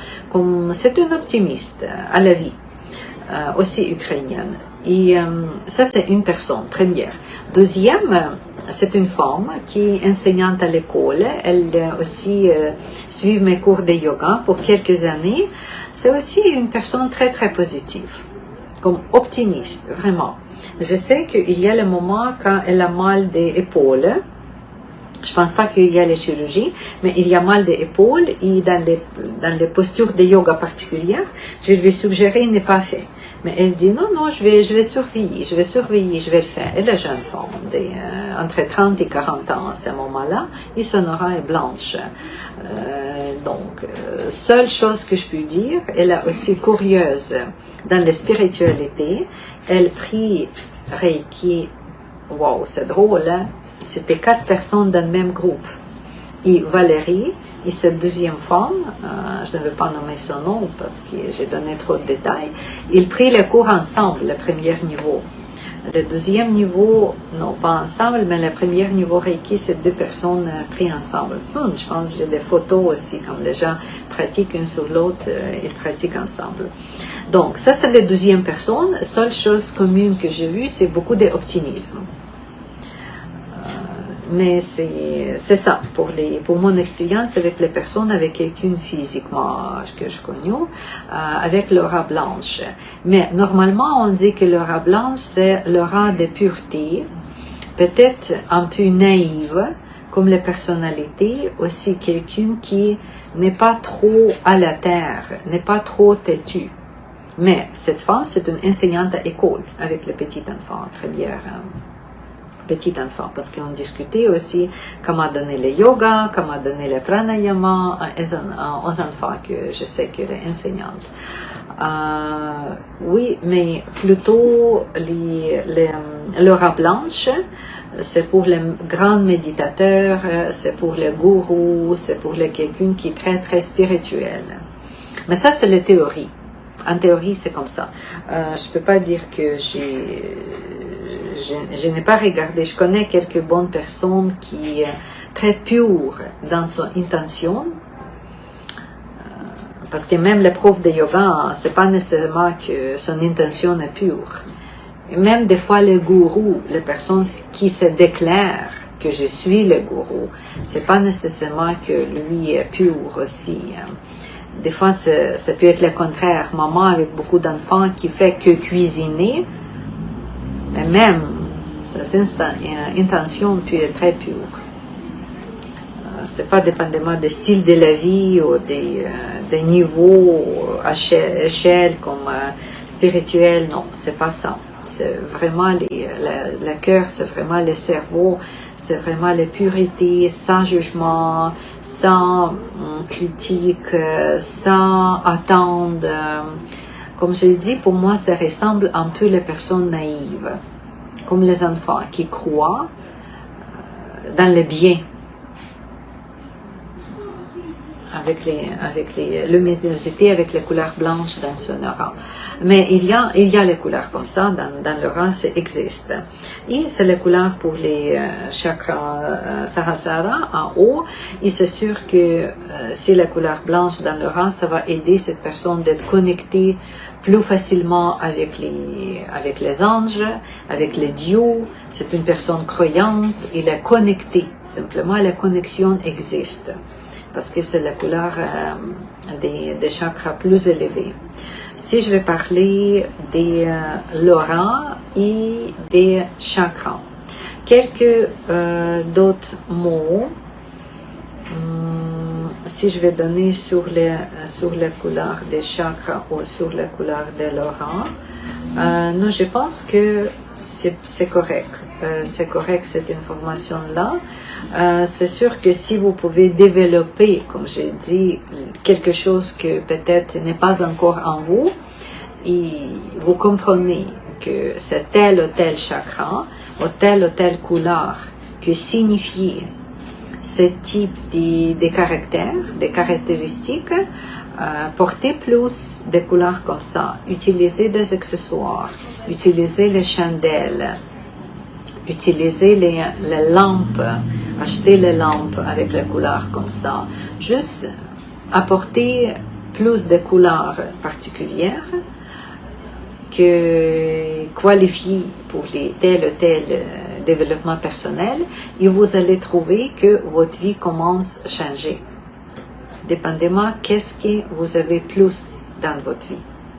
C'est un optimiste à la vie, aussi ukrainienne. Et ça, c'est une personne, première. Deuxième, c'est une femme qui est enseignante à l'école. Elle aussi suit mes cours de yoga pour quelques années. C'est aussi une personne très, très positive, comme optimiste, vraiment. Je sais qu'il y a le moment quand elle a mal des épaules. Je pense pas qu'il y a les chirurgies, mais il y a mal des épaules et dans les postures de yoga particulières, je lui ai suggéré de ne pas faire. Mais elle dit non, je vais surveiller, je vais le faire. Elle est jeune femme, entre 30 et 40 ans à ce moment-là, et son aura est blanche. Donc, seule chose que je peux dire, elle est aussi curieuse dans la spiritualité. Elle prie Reiki. Wow, c'est drôle, hein? C'était 4 personnes dans le même groupe. Et Valérie, et cette deuxième femme, je ne vais pas nommer son nom parce que j'ai donné trop de détails, ils prient les cours ensemble, le premier niveau. Le deuxième niveau, non pas ensemble, mais le premier niveau Reiki, c'est 2 personnes prises ensemble. Je pense que j'ai des photos aussi, comme les gens pratiquent une sur l'autre, ils pratiquent ensemble. Donc, ça c'est la deuxième personne. La seule chose commune que j'ai vue, c'est beaucoup d'optimisme. Mais c'est ça, pour mon expérience avec les personnes avec quelqu'un physiquement que je connais, avec l'aura blanche. Mais normalement, on dit que l'aura blanche, c'est l'aura de pureté, peut-être un peu naïve, comme les personnalités, aussi quelqu'un qui n'est pas trop à la terre, n'est pas trop têtu. Mais cette femme, c'est une enseignante à école avec les petits enfants, première petit enfant, parce qu'on discutait aussi comment donner le yoga, comment donner le pranayama aux enfants, que je sais qu'elle est enseignante. Oui, mais plutôt l'aura blanche, c'est pour les grands méditateurs, c'est pour les gourous, c'est pour les quelqu'un qui est très très spirituel. Mais ça, c'est la théorie. En théorie, c'est comme ça. Je peux pas dire que je n'ai pas regardé. Je connais quelques bonnes personnes qui sont très pures dans son intention. Parce que même les profs de yoga, c'est pas nécessairement que son intention est pure. Et même des fois les gourous, les personnes qui se déclarent que je suis le gourou, c'est pas nécessairement que lui est pur aussi. Des fois, ça peut être le contraire. Maman avec beaucoup d'enfants qui fait que cuisiner, mais même sa intention peut être très pure. C'est pas dépendamment des styles de la vie ou des niveaux à échelle comme spirituel. Non, c'est pas ça. C'est vraiment le cœur, c'est vraiment le cerveau, c'est vraiment la pureté, sans jugement, sans critique, sans attendre. Comme je l'ai dit, pour moi, ça ressemble un peu les personnes naïves, comme les enfants qui croient dans le bien. Avec les luminosité, avec les couleurs blanches dans son aura. Mais il y a les couleurs comme ça dans l'aura, ça existe. Et c'est les couleurs pour les chakras Sahasrara en haut. Et c'est sûr que si la couleur blanche dans l'aura, ça va aider cette personne d'être connectée plus facilement avec les anges, avec les dieux. C'est une personne croyante, il est connecté. Simplement, la connexion existe. Parce que c'est la couleur des chakras plus élevés. Si je vais parler de l'aura et des chakras, quelques d'autres mots, si je vais donner sur la couleur des chakras ou sur la couleur de l'aura, non, je pense que c'est correct. C'est correct cette information-là. C'est sûr que si vous pouvez développer, comme j'ai dit, quelque chose que peut-être n'est pas encore en vous, et vous comprenez que c'est tel ou tel chakra, ou telle couleur que signifie ce type de caractères, des caractéristiques, portez plus de couleurs comme ça, utilisez des accessoires, utilisez les chandelles, utilisez les lampes, achetez les lampes avec les couleurs comme ça. Juste apporter plus de couleurs particulières que qualifiées pour tel ou tel développement personnel et vous allez trouver que votre vie commence à changer. Dépendamment qu'est-ce que vous avez plus dans votre vie.